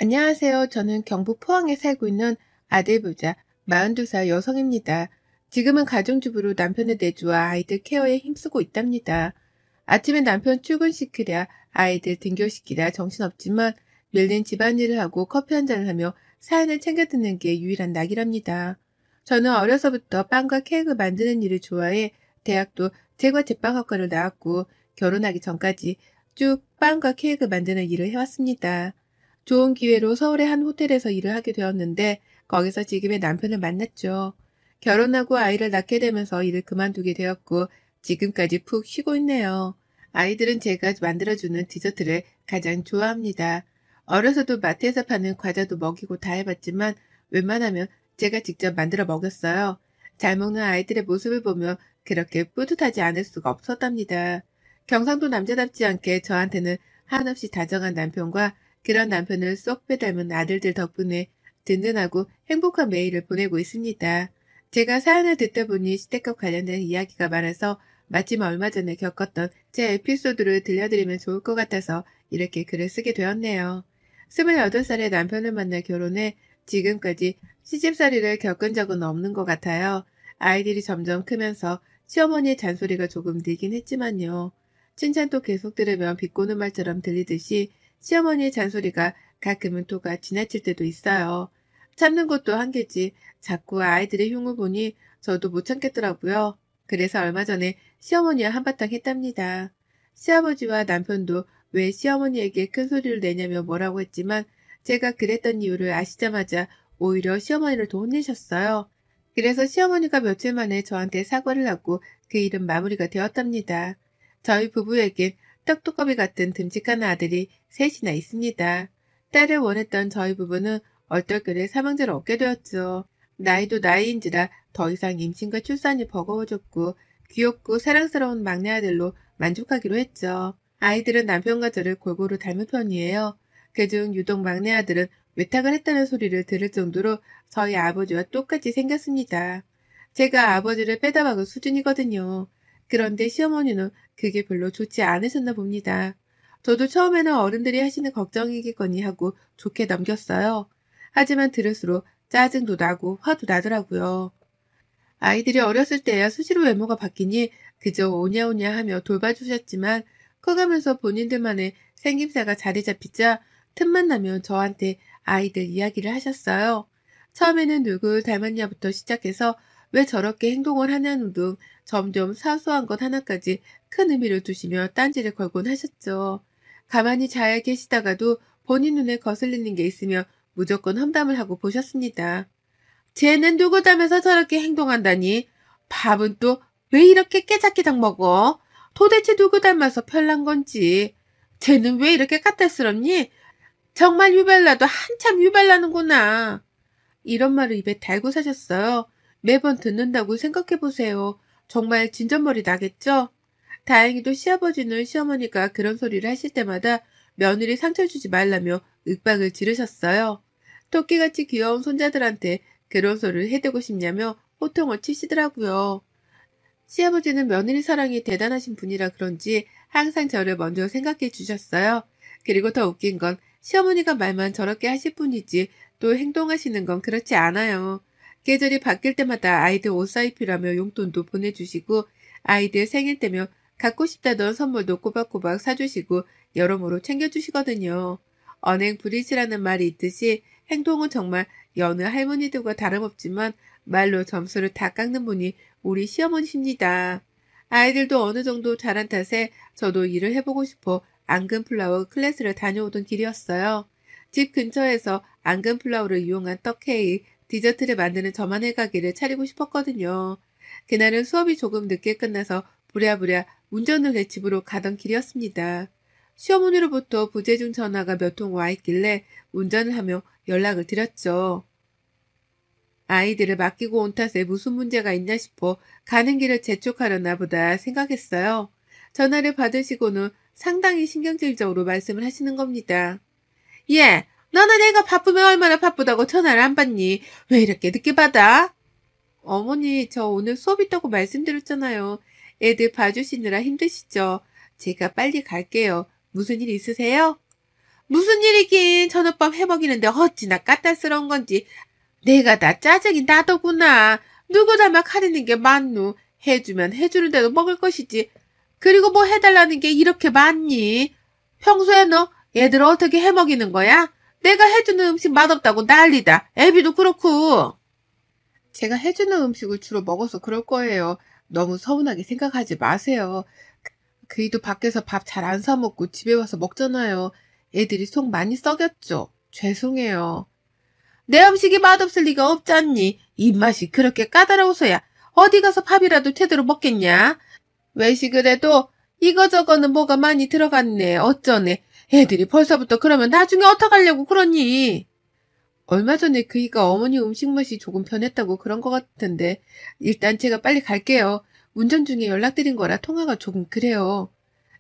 안녕하세요. 저는 경북 포항에 살고 있는 아들부자 42살 여성입니다. 지금은 가정주부로 남편의 내조와 아이들 케어에 힘쓰고 있답니다. 아침에 남편 출근시키랴 아이들 등교시키랴 정신없지만 밀린 집안일을 하고 커피 한잔을 하며 사연을 챙겨 듣는 게 유일한 낙이랍니다. 저는 어려서부터 빵과 케이크 만드는 일을 좋아해 대학도 제과 제빵학과를 나왔고 결혼하기 전까지 쭉 빵과 케이크 만드는 일을 해왔습니다. 좋은 기회로 서울의 한 호텔에서 일을 하게 되었는데 거기서 지금의 남편을 만났죠. 결혼하고 아이를 낳게 되면서 일을 그만두게 되었고 지금까지 푹 쉬고 있네요. 아이들은 제가 만들어주는 디저트를 가장 좋아합니다. 어려서도 마트에서 파는 과자도 먹이고 다 해봤지만 웬만하면 제가 직접 만들어 먹였어요. 잘 먹는 아이들의 모습을 보며 그렇게 뿌듯하지 않을 수가 없었답니다. 경상도 남자답지 않게 저한테는 한없이 다정한 남편과 그런 남편을 쏙 빼닮은 아들들 덕분에 든든하고 행복한 매일을 보내고 있습니다. 제가 사연을 듣다 보니 시댁과 관련된 이야기가 많아서 마침 얼마 전에 겪었던 제 에피소드를 들려드리면 좋을 것 같아서 이렇게 글을 쓰게 되었네요. 28살에 남편을 만나 결혼해 지금까지 시집살이를 겪은 적은 없는 것 같아요. 아이들이 점점 크면서 시어머니의 잔소리가 조금 늘긴 했지만요. 칭찬도 계속 들으면 비꼬는 말처럼 들리듯이 시어머니의 잔소리가 가끔은 토가 지나칠 때도 있어요. 참는 것도 한계지 자꾸 아이들의 흉을 보니 저도 못 참겠더라고요. 그래서 얼마 전에 시어머니와 한바탕 했답니다. 시아버지와 남편도 왜 시어머니에게 큰 소리를 내냐며 뭐라고 했지만 제가 그랬던 이유를 아시자마자 오히려 시어머니를 더 혼내셨어요. 그래서 시어머니가 며칠 만에 저한테 사과를 하고 그 일은 마무리가 되었답니다. 저희 부부에겐 떡두꺼비 같은 듬직한 아들이 셋이나 있습니다. 딸을 원했던 저희 부부는 얼떨결에 사망자를 얻게 되었죠. 나이도 나이인지라 더 이상 임신과 출산이 버거워졌고 귀엽고 사랑스러운 막내 아들로 만족하기로 했죠. 아이들은 남편과 저를 골고루 닮은 편이에요. 그중 유독 막내 아들은 외탁을 했다는 소리를 들을 정도로 저희 아버지와 똑같이 생겼습니다. 제가 아버지를 빼다 박을 수준이거든요. 그런데 시어머니는 그게 별로 좋지 않으셨나 봅니다. 저도 처음에는 어른들이 하시는 걱정이겠거니 하고 좋게 넘겼어요. 하지만 들을수록 짜증도 나고 화도 나더라고요. 아이들이 어렸을 때야 수시로 외모가 바뀌니 그저 오냐오냐 하며 돌봐주셨지만 커가면서 본인들만의 생김새가 자리 잡히자 틈만 나면 저한테 아이들 이야기를 하셨어요. 처음에는 누굴 닮았냐부터 시작해서 왜 저렇게 행동을 하냐는 등 점점 사소한 것 하나까지 큰 의미를 두시며 딴지를 걸곤 하셨죠. 가만히 잘 계시다가도 본인 눈에 거슬리는 게 있으며 무조건 험담을 하고 보셨습니다. 쟤는 누구 닮아서 저렇게 행동한다니? 밥은 또 왜 이렇게 깨작깨작 먹어? 도대체 누구 닮아서 편난 건지. 쟤는 왜 이렇게 까탈스럽니? 정말 유별나도 한참 유별나는구나. 이런 말을 입에 달고 사셨어요. 매번 듣는다고 생각해보세요. 정말 진전머리 나겠죠? 다행히도 시아버지는 시어머니가 그런 소리를 하실 때마다 며느리 상처 주지 말라며 윽박을 지르셨어요. 토끼같이 귀여운 손자들한테 그런 소리를 해대고 싶냐며 호통을 치시더라고요. 시아버지는 며느리 사랑이 대단하신 분이라 그런지 항상 저를 먼저 생각해 주셨어요. 그리고 더 웃긴 건 시어머니가 말만 저렇게 하실 뿐이지 또 행동하시는 건 그렇지 않아요. 계절이 바뀔 때마다 아이들 옷 사입히라며 용돈도 보내주시고 아이들 생일 때면 갖고 싶다던 선물도 꼬박꼬박 사주시고 여러모로 챙겨주시거든요. 언행불이시라는 말이 있듯이 행동은 정말 여느 할머니들과 다름없지만 말로 점수를 다 깎는 분이 우리 시어머니십니다. 아이들도 어느 정도 자란 탓에 저도 일을 해보고 싶어 앙금플라워 클래스를 다녀오던 길이었어요. 집 근처에서 앙금플라워를 이용한 떡케이크, 디저트를 만드는 저만의 가게를 차리고 싶었거든요. 그날은 수업이 조금 늦게 끝나서 부랴부랴 운전을 내 집으로 가던 길이었습니다. 시어머니로부터 부재중 전화가 몇 통 와 있길래 운전을 하며 연락을 드렸죠. 아이들을 맡기고 온 탓에 무슨 문제가 있나 싶어 가는 길을 재촉하려나 보다 생각했어요. 전화를 받으시고는 상당히 신경질적으로 말씀을 하시는 겁니다. 예, 너는 애가 바쁘면 얼마나 바쁘다고 전화를 안 받니? 왜 이렇게 늦게 받아? 어머니, 저 오늘 수업 있다고 말씀드렸잖아요. 애들 봐주시느라 힘드시죠? 제가 빨리 갈게요. 무슨 일 있으세요? 무슨 일이긴 저녁밥 해먹이는데 어찌나 까탈스러운 건지. 내가 다 짜증이 나더구나. 누구 닮아 가리는 게 많누. 해주면 해주는데도 먹을 것이지. 그리고 뭐 해달라는 게 이렇게 많니? 평소에 너 애들 어떻게 해먹이는 거야? 내가 해주는 음식 맛없다고 난리다. 애비도 그렇고. 제가 해주는 음식을 주로 먹어서 그럴 거예요. 너무 서운하게 생각하지 마세요. 그이도 밖에서 밥 잘 안 사 먹고 집에 와서 먹잖아요. 애들이 속 많이 썩였죠. 죄송해요. 내 음식이 맛없을 리가 없잖니. 입맛이 그렇게 까다로워서야 어디 가서 밥이라도 제대로 먹겠냐? 외식을 해도 이거저거는 뭐가 많이 들어갔네. 어쩌네. 애들이 벌써부터 그러면 나중에 어떡하려고 그러니? 얼마 전에 그이가 어머니 음식 맛이 조금 변했다고 그런 것 같은데 일단 제가 빨리 갈게요. 운전 중에 연락드린 거라 통화가 조금 그래요.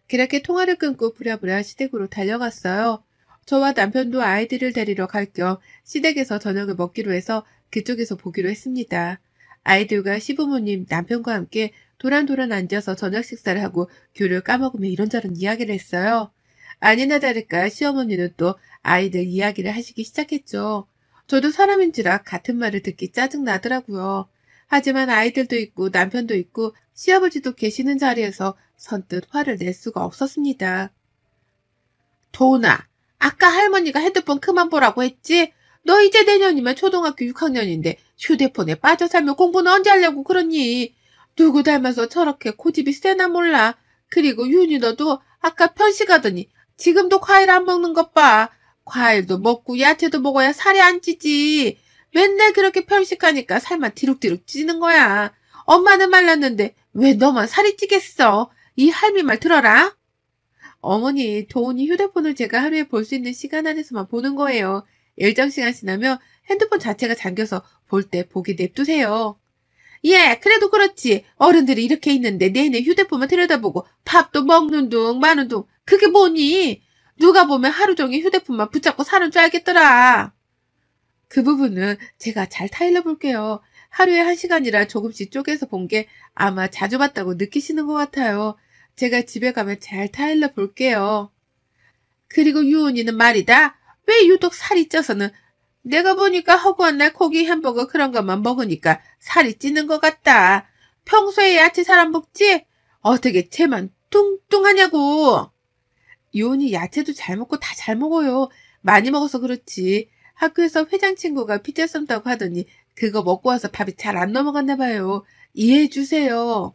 그렇게 통화를 끊고 부랴부랴 시댁으로 달려갔어요. 저와 남편도 아이들을 데리러 갈 겸 시댁에서 저녁을 먹기로 해서 그쪽에서 보기로 했습니다. 아이들과 시부모님, 남편과 함께 도란도란 앉아서 저녁 식사를 하고 귤을 까먹으며 이런저런 이야기를 했어요. 아니나 다를까 시어머니는 또 아이들 이야기를 하시기 시작했죠. 저도 사람인지라 같은 말을 듣기 짜증나더라고요. 하지만 아이들도 있고 남편도 있고 시아버지도 계시는 자리에서 선뜻 화를 낼 수가 없었습니다. 도훈아, 아까 할머니가 핸드폰 그만 보라고 했지? 너 이제 내년이면 초등학교 6학년인데 휴대폰에 빠져 살면 공부는 언제 하려고 그러니? 누구 닮아서 저렇게 고집이 세나 몰라. 그리고 윤희 너도 아까 편식하더니 지금도 과일 안 먹는 것 봐. 과일도 먹고 야채도 먹어야 살이 안 찌지. 맨날 그렇게 편식하니까 살만 디룩디룩 찌는 거야. 엄마는 말랐는데 왜 너만 살이 찌겠어? 이 할미 말 들어라. 어머니, 도훈이 휴대폰을 제가 하루에 볼 수 있는 시간 안에서만 보는 거예요. 일정 시간 지나면 핸드폰 자체가 잠겨서 볼 때 보기 냅두세요. 예, 그래도 그렇지. 어른들이 이렇게 있는데 내내 휴대폰만 들여다보고 밥도 먹는 둥 마는 둥 그게 뭐니? 누가 보면 하루 종일 휴대폰만 붙잡고 사는 줄 알겠더라. 그 부분은 제가 잘 타일러 볼게요. 하루에 1시간이라 조금씩 쪼개서 본 게 아마 자주 봤다고 느끼시는 것 같아요. 제가 집에 가면 잘 타일러 볼게요. 그리고 유은이는 말이다. 왜 유독 살이 쪄서는 내가 보니까 허구한 날 고기 햄버거 그런 것만 먹으니까 살이 찌는 것 같다. 평소에 야채 잘 안 먹지? 어떻게 쟤만 뚱뚱하냐고. 유은이 야채도 잘 먹고 다 잘 먹어요. 많이 먹어서 그렇지. 학교에서 회장 친구가 피자 쏜다고 하더니 그거 먹고 와서 밥이 잘 안 넘어갔나 봐요. 이해해 주세요.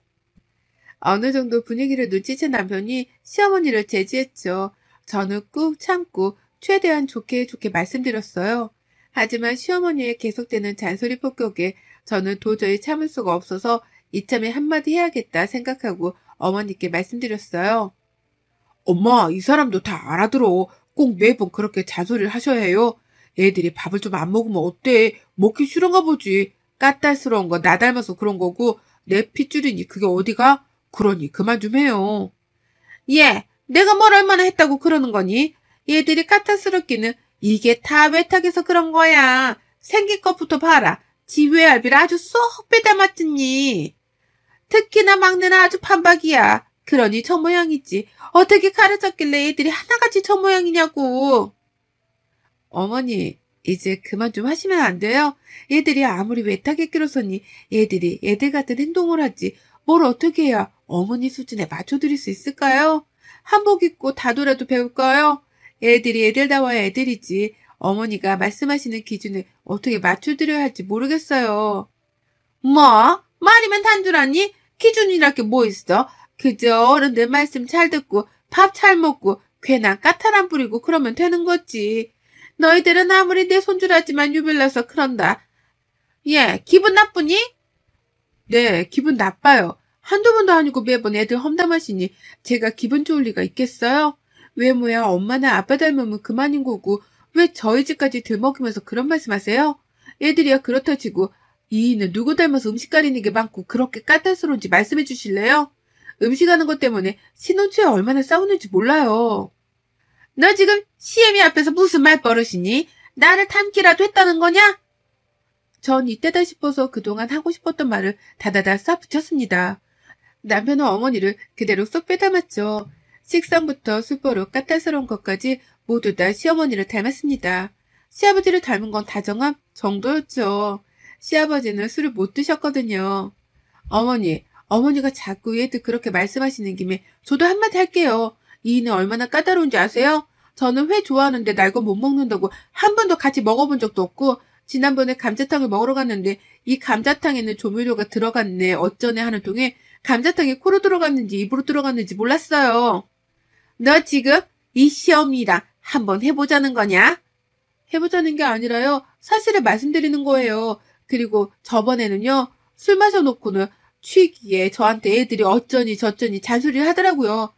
어느 정도 분위기를 눈치챈 남편이 시어머니를 제지했죠. 저는 꾹 참고 최대한 좋게 말씀드렸어요. 하지만 시어머니의 계속되는 잔소리 폭격에 저는 도저히 참을 수가 없어서 이참에 한마디 해야겠다 생각하고 어머니께 말씀드렸어요. 엄마, 이 사람도 다 알아들어. 꼭 매번 그렇게 잔소리를 하셔야 해요. 애들이 밥을 좀 안 먹으면 어때? 먹기 싫은가 보지. 까탈스러운 거 나 닮아서 그런 거고 내 핏줄이니 그게 어디가? 그러니 그만 좀 해요. 예, 내가 뭘 얼마나 했다고 그러는 거니? 얘들이 까탈스럽기는 이게 다 외탁에서 그런 거야. 생긴 것부터 봐라. 지 외할비를 아주 쏙 빼닮았더니. 특히나 막내는 아주 판박이야. 그러니 저 모양이지. 어떻게 가르쳤길래 애들이 하나같이 저 모양이냐고. 어머니, 이제 그만 좀 하시면 안 돼요? 얘들이 아무리 외탁에 끼로서니 얘들이 애들 같은 행동을 하지 뭘 어떻게 해야 어머니 수준에 맞춰드릴 수 있을까요? 한복 입고 다도라도 배울까요? 애들이 애들다워야 애들이지 어머니가 말씀하시는 기준에 어떻게 맞춰드려야 할지 모르겠어요. 뭐? 말이면 단줄 아니? 기준이랄 게 뭐 있어? 그저 어른들 말씀 잘 듣고 밥 잘 먹고 괜한 까탈 안 부리고 그러면 되는 거지. 너희들은 아무리 내 손주라지만 유별나서 그런다. 예, 기분 나쁘니? 네, 기분 나빠요. 한두 번도 아니고 매번 애들 험담하시니 제가 기분 좋을 리가 있겠어요? 외모야 엄마나 아빠 닮으면 그만인 거고 왜 저희 집까지 들먹이면서 그런 말씀하세요? 애들이야 그렇다 치고 이이는 누구 닮아서 음식 가리는 게 많고 그렇게 까탈스러운지 말씀해 주실래요? 음식하는 것 때문에 신혼초에 얼마나 싸우는지 몰라요. 너 지금 시애미 앞에서 무슨 말버릇이니? 나를 닮기라도 했다는 거냐? 전 이때다 싶어서 그동안 하고 싶었던 말을 다다다 싹 붙였습니다. 남편은 어머니를 그대로 쏙 빼닮았죠. 식상부터 술버릇 까탈스러운 것까지 모두 다 시어머니를 닮았습니다. 시아버지를 닮은 건 다정함 정도였죠. 시아버지는 술을 못 드셨거든요. 어머니가 자꾸 얘들 그렇게 말씀하시는 김에 저도 한마디 할게요. 이인은 얼마나 까다로운지 아세요? 저는 회 좋아하는데 날거 못 먹는다고 한 번도 같이 먹어본 적도 없고 지난번에 감자탕을 먹으러 갔는데 이 감자탕에는 조미료가 들어갔네 어쩌네 하는 동에 감자탕이 코로 들어갔는지 입으로 들어갔는지 몰랐어요. 너 지금 이 시험이랑 한번 해보자는 거냐? 해보자는 게 아니라요. 사실을 말씀드리는 거예요. 그리고 저번에는요. 술 마셔놓고는 취기에 저한테 애들이 어쩌니 저쩌니 잔소리를 하더라고요.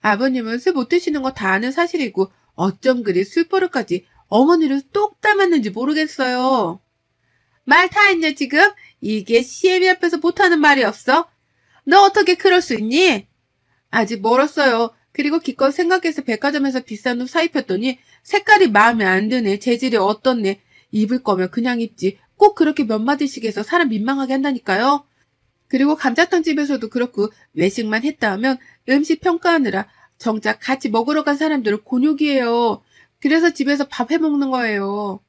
아버님은 술 못 드시는 거 다 아는 사실이고 어쩜 그리 술버릇까지 어머니를 똑 닮았는지 모르겠어요. 말 다 했냐 지금? 이게 시애미 앞에서 못하는 말이 없어? 너 어떻게 그럴 수 있니? 아직 멀었어요. 그리고 기껏 생각해서 백화점에서 비싼 옷 사입혔더니 색깔이 마음에 안 드네. 재질이 어떻네. 입을 거면 그냥 입지. 꼭 그렇게 몇 마디씩 해서 사람 민망하게 한다니까요. 그리고 감자탕집에서도 그렇고 외식만 했다 하면 음식 평가하느라 정작 같이 먹으러 간 사람들은 곤욕이에요. 그래서 집에서 밥 해먹는 거예요.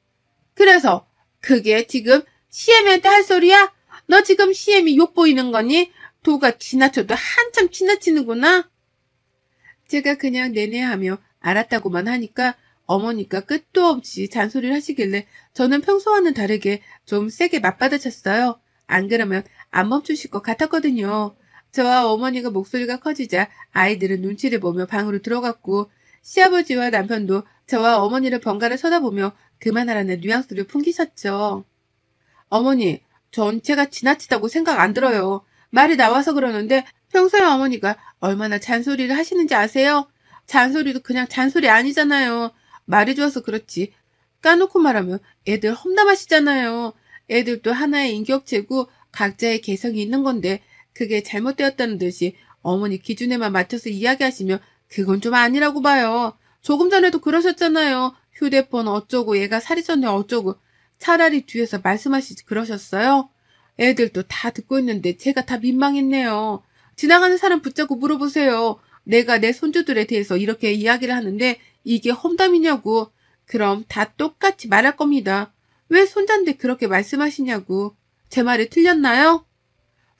그래서 그게 지금 시애미한테 할 소리야? 너 지금 시애미 욕 보이는 거니? 도가 지나쳐도 한참 지나치는구나. 제가 그냥 내내하며 알았다고만 하니까 어머니가 끝도 없이 잔소리를 하시길래 저는 평소와는 다르게 좀 세게 맞받아쳤어요. 안 그러면 안 멈추실 것 같았거든요. 저와 어머니가 목소리가 커지자 아이들은 눈치를 보며 방으로 들어갔고 시아버지와 남편도 저와 어머니를 번갈아 쳐다보며 그만하라는 뉘앙스를 풍기셨죠. 어머니, 전 제가 지나치다고 생각 안 들어요. 말이 나와서 그러는데 평소에 어머니가 얼마나 잔소리를 하시는지 아세요? 잔소리도 그냥 잔소리 아니잖아요. 말이 좋아서 그렇지. 까놓고 말하면 애들 험담하시잖아요. 애들도 하나의 인격체고 각자의 개성이 있는 건데 그게 잘못되었다는 듯이 어머니 기준에만 맞춰서 이야기하시면 그건 좀 아니라고 봐요. 조금 전에도 그러셨잖아요. 휴대폰 어쩌고 얘가 살이 쪘네 어쩌고. 차라리 뒤에서 말씀하시지 그러셨어요? 애들도 다 듣고 있는데 제가 다 민망했네요. 지나가는 사람 붙잡고 물어보세요. 내가 내 손주들에 대해서 이렇게 이야기를 하는데 이게 험담이냐고. 그럼 다 똑같이 말할 겁니다. 왜 손자인데 그렇게 말씀하시냐고. 제 말이 틀렸나요?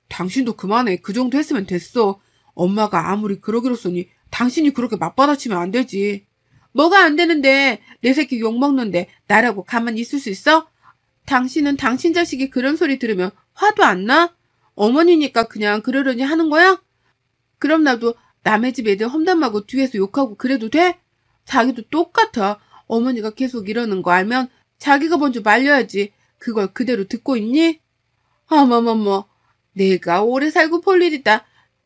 당신도 그만해. 그 정도 했으면 됐어. 엄마가 아무리 그러기로 써니 당신이 그렇게 맞받아치면 안 되지. 뭐가 안 되는데 내 새끼 욕먹는데 나라고 가만히 있을 수 있어? 당신은 당신 자식이 그런 소리 들으면 화도 안 나? 어머니니까 그냥 그러려니 하는 거야? 그럼 나도 남의 집 애들 험담하고 뒤에서 욕하고 그래도 돼? 자기도 똑같아. 어머니가 계속 이러는 거 알면 자기가 먼저 말려야지. 그걸 그대로 듣고 있니? 어머머머, 내가 오래 살고 볼 일이다.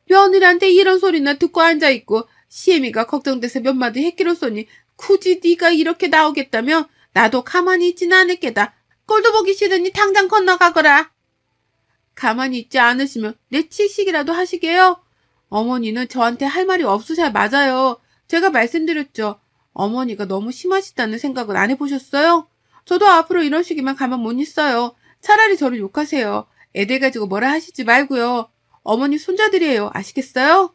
며느리한테 이런 소리나 듣고 앉아있고 시애미가 걱정돼서 몇 마디 했기로써니 굳이 네가 이렇게 나오겠다며 나도 가만히 있지는 않을 게다. 꼴도 보기 싫으니 당장 건너가거라. 가만히 있지 않으시면 내치식이라도 하시게요. 어머니는 저한테 할 말이 없으셔야 맞아요. 제가 말씀드렸죠. 어머니가 너무 심하시다는 생각은 안 해보셨어요? 저도 앞으로 이런 식이만 가만 못 있어요. 차라리 저를 욕하세요. 애들 가지고 뭐라 하시지 말고요. 어머니 손자들이에요. 아시겠어요?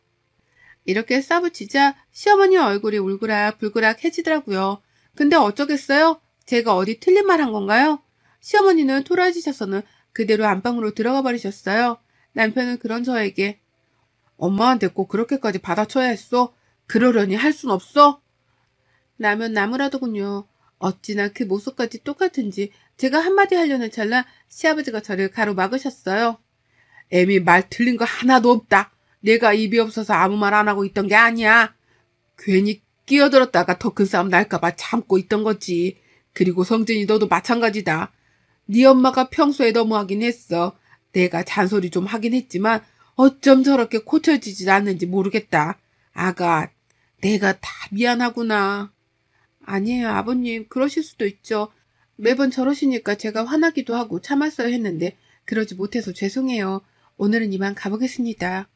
이렇게 싸붙이자 시어머니 얼굴이 울그락불그락 해지더라고요. 근데 어쩌겠어요? 제가 어디 틀린 말 한 건가요? 시어머니는 토라지셔서는 그대로 안방으로 들어가 버리셨어요. 남편은 그런 저에게 엄마한테 꼭 그렇게까지 받아쳐야 했어? 그러려니 할 순 없어? 라면 나무라더군요. 어찌나 그 모습까지 똑같은지 제가 한마디 하려는 찰나 시아버지가 저를 가로막으셨어요. 애미 말 틀린 거 하나도 없다. 내가 입이 없어서 아무 말 안 하고 있던 게 아니야. 괜히 끼어들었다가 더 큰 싸움 날까봐 참고 있던 거지. 그리고 성진이 너도 마찬가지다. 네 엄마가 평소에 너무하긴 했어. 내가 잔소리 좀 하긴 했지만 어쩜 저렇게 고쳐지지 않는지 모르겠다. 아가, 내가 다 미안하구나. 아니에요, 아버님. 그러실 수도 있죠. 매번 저러시니까 제가 화나기도 하고 참았어야 했는데 그러지 못해서 죄송해요. 오늘은 이만 가보겠습니다.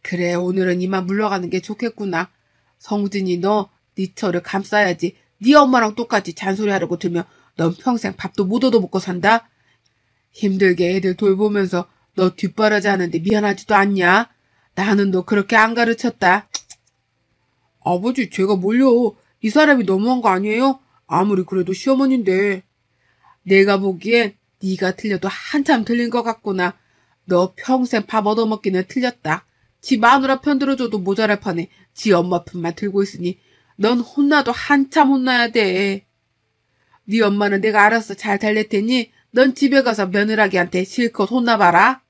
그래, 오늘은 이만 물러가는 게 좋겠구나. 성진이 너, 네 처를 감싸야지. 네 엄마랑 똑같이 잔소리하려고 들면 넌 평생 밥도 못 얻어먹고 산다. 힘들게 애들 돌보면서 너 뒷바라지 하는데 미안하지도 않냐? 나는 너 그렇게 안 가르쳤다. 아버지, 제가 뭘요? 이 사람이 너무한 거 아니에요? 아무리 그래도 시어머니인데. 내가 보기엔 네가 틀려도 한참 틀린 것 같구나. 너 평생 밥 얻어먹기는 틀렸다. 지 마누라 편들어줘도 모자랄 판에 지 엄마 편만 들고 있으니 넌 혼나도 한참 혼나야 돼. 네 엄마는 내가 알아서 잘 달랠 테니 넌 집에 가서 며느라기한테 실컷 혼나봐라.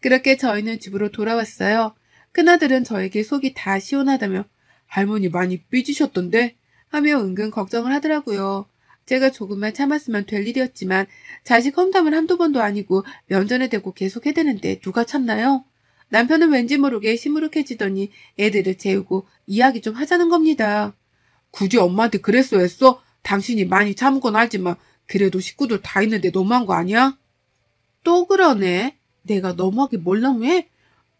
그렇게 저희는 집으로 돌아왔어요. 큰아들은 저에게 속이 다 시원하다며 할머니 많이 삐지셨던데? 하며 은근 걱정을 하더라고요. 제가 조금만 참았으면 될 일이었지만 자식 험담을 한두 번도 아니고 면전에 대고 계속 해대는데 누가 참나요? 남편은 왠지 모르게 시무룩해지더니 애들을 재우고 이야기 좀 하자는 겁니다. 굳이 엄마한테 그랬어 했어? 당신이 많이 참은 건 알지만 그래도 식구들 다 있는데 너무한 거 아니야? 또 그러네. 내가 너무하게 몰랑해?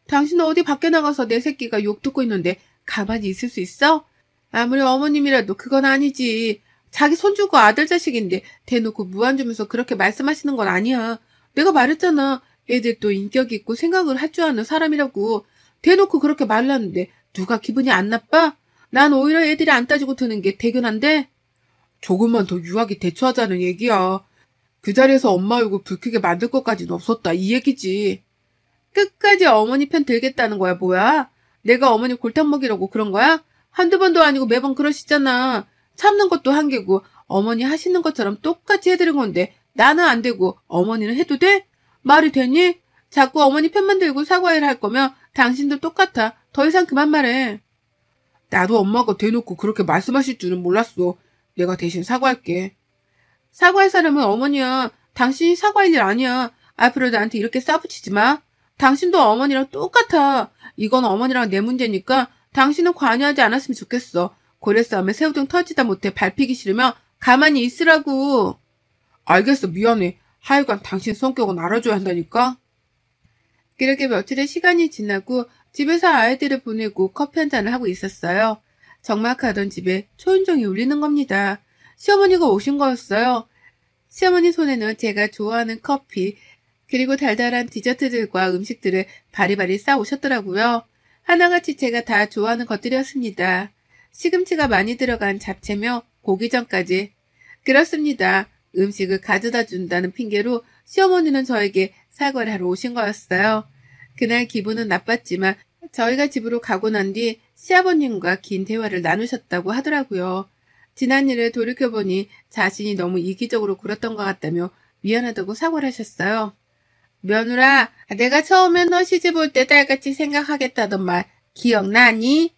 당신은 어디 밖에 나가서 내 새끼가 욕 듣고 있는데 가만히 있을 수 있어? 아무리 어머님이라도 그건 아니지. 자기 손주고 아들 자식인데 대놓고 무안 주면서 그렇게 말씀하시는 건 아니야. 내가 말했잖아. 애들도 인격 있고 생각을 할 줄 아는 사람이라고. 대놓고 그렇게 말하는데 누가 기분이 안 나빠? 난 오히려 애들이 안 따지고 드는 게 대견한데? 조금만 더 유하게 대처하자는 얘기야. 그 자리에서 엄마 욕을 불쾌게 만들 것까지는 없었다 이 얘기지. 끝까지 어머니 편 들겠다는 거야 뭐야? 내가 어머니 골탕 먹이려고 그런 거야? 한두 번도 아니고 매번 그러시잖아. 참는 것도 한계고 어머니 하시는 것처럼 똑같이 해드린 건데 나는 안 되고 어머니는 해도 돼? 말이 되니? 자꾸 어머니 편만 들고 사과를 할 거면 당신도 똑같아. 더 이상 그만 말해. 나도 엄마가 대놓고 그렇게 말씀하실 줄은 몰랐어. 내가 대신 사과할게. 사과할 사람은 어머니야. 당신이 사과할 일 아니야. 앞으로 나한테 이렇게 싸붙이지 마. 당신도 어머니랑 똑같아. 이건 어머니랑 내 문제니까 당신은 관여하지 않았으면 좋겠어. 고래 싸움에 새우등 터지다 못해 밟히기 싫으면 가만히 있으라고. 알겠어, 미안해. 하여간 당신 성격은 알아줘야 한다니까. 그렇게 며칠의 시간이 지나고 집에서 아이들을 보내고 커피 한 잔을 하고 있었어요. 적막하던 집에 초인종이 울리는 겁니다. 시어머니가 오신 거였어요. 시어머니 손에는 제가 좋아하는 커피, 그리고 달달한 디저트들과 음식들을 바리바리 싸오셨더라고요. 하나같이 제가 다 좋아하는 것들이었습니다. 시금치가 많이 들어간 잡채며 고기전까지. 그렇습니다. 음식을 가져다 준다는 핑계로 시어머니는 저에게 사과를 하러 오신 거였어요. 그날 기분은 나빴지만 저희가 집으로 가고 난 뒤 시아버님과 긴 대화를 나누셨다고 하더라고요. 지난 일을 돌이켜보니 자신이 너무 이기적으로 굴었던 것 같다며 미안하다고 사과를 하셨어요. 며느라, 내가 처음에 너 시집 올 때 딸같이 생각하겠다던 말 기억나니?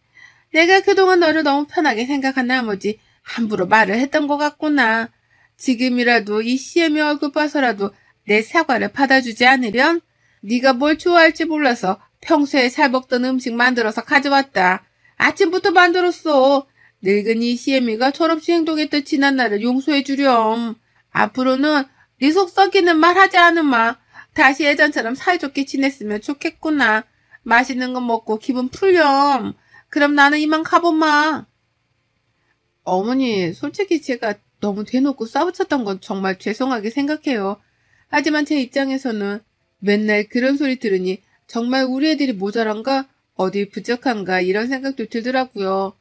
내가 그동안 너를 너무 편하게 생각한 나머지 함부로 말을 했던 것 같구나. 지금이라도 이 시애미 얼굴 봐서라도 내 사과를 받아주지 않으련? 네가 뭘 좋아할지 몰라서 평소에 잘 먹던 음식 만들어서 가져왔다. 아침부터 만들었어. 늙은 이 시애미가 철없이 행동했던 지난 날을 용서해 주렴. 앞으로는 네 속 썩이는 말 하지 않으마. 다시 예전처럼 사이좋게 지냈으면 좋겠구나. 맛있는 거 먹고 기분 풀렴. 그럼 나는 이만 가보마. 어머니, 솔직히 제가 너무 대놓고 싸우쳤던 건 정말 죄송하게 생각해요. 하지만 제 입장에서는 맨날 그런 소리 들으니 정말 우리 애들이 모자란가? 어디 부족한가? 이런 생각도 들더라고요.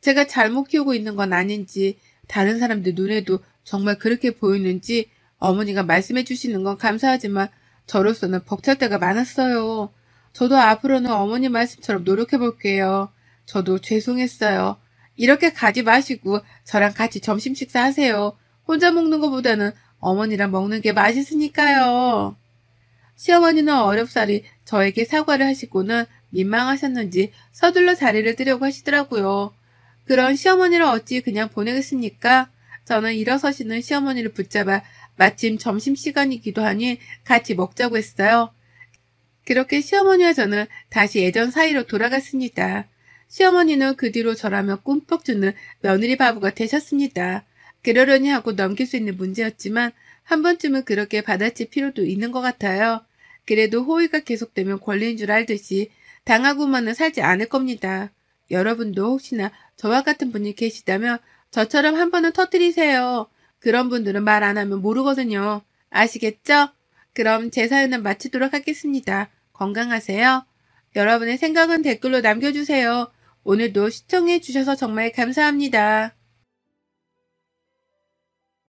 제가 잘못 키우고 있는 건 아닌지, 다른 사람들 눈에도 정말 그렇게 보이는지 어머니가 말씀해 주시는 건 감사하지만 저로서는 벅찰 때가 많았어요. 저도 앞으로는 어머니 말씀처럼 노력해 볼게요. 저도 죄송했어요. 이렇게 가지 마시고 저랑 같이 점심 식사하세요. 혼자 먹는 것보다는 어머니랑 먹는 게 맛있으니까요. 시어머니는 어렵사리 저에게 사과를 하시고는 민망하셨는지 서둘러 자리를 뜨려고 하시더라고요. 그런 시어머니를 어찌 그냥 보내겠습니까? 저는 일어서시는 시어머니를 붙잡아 마침 점심시간이기도 하니 같이 먹자고 했어요. 그렇게 시어머니와 저는 다시 예전 사이로 돌아갔습니다. 시어머니는 그 뒤로 저라며 꿈뻑 주는 며느리 바보가 되셨습니다. 그러려니 하고 넘길 수 있는 문제였지만 한 번쯤은 그렇게 받아칠 필요도 있는 것 같아요. 그래도 호의가 계속되면 권리인 줄 알듯이 당하고만은 살지 않을 겁니다. 여러분도 혹시나 저와 같은 분이 계시다면 저처럼 한 번은 터뜨리세요. 그런 분들은 말 안 하면 모르거든요. 아시겠죠? 그럼 제 사연은 마치도록 하겠습니다. 건강하세요. 여러분의 생각은 댓글로 남겨주세요. 오늘도 시청해 주셔서 정말 감사합니다.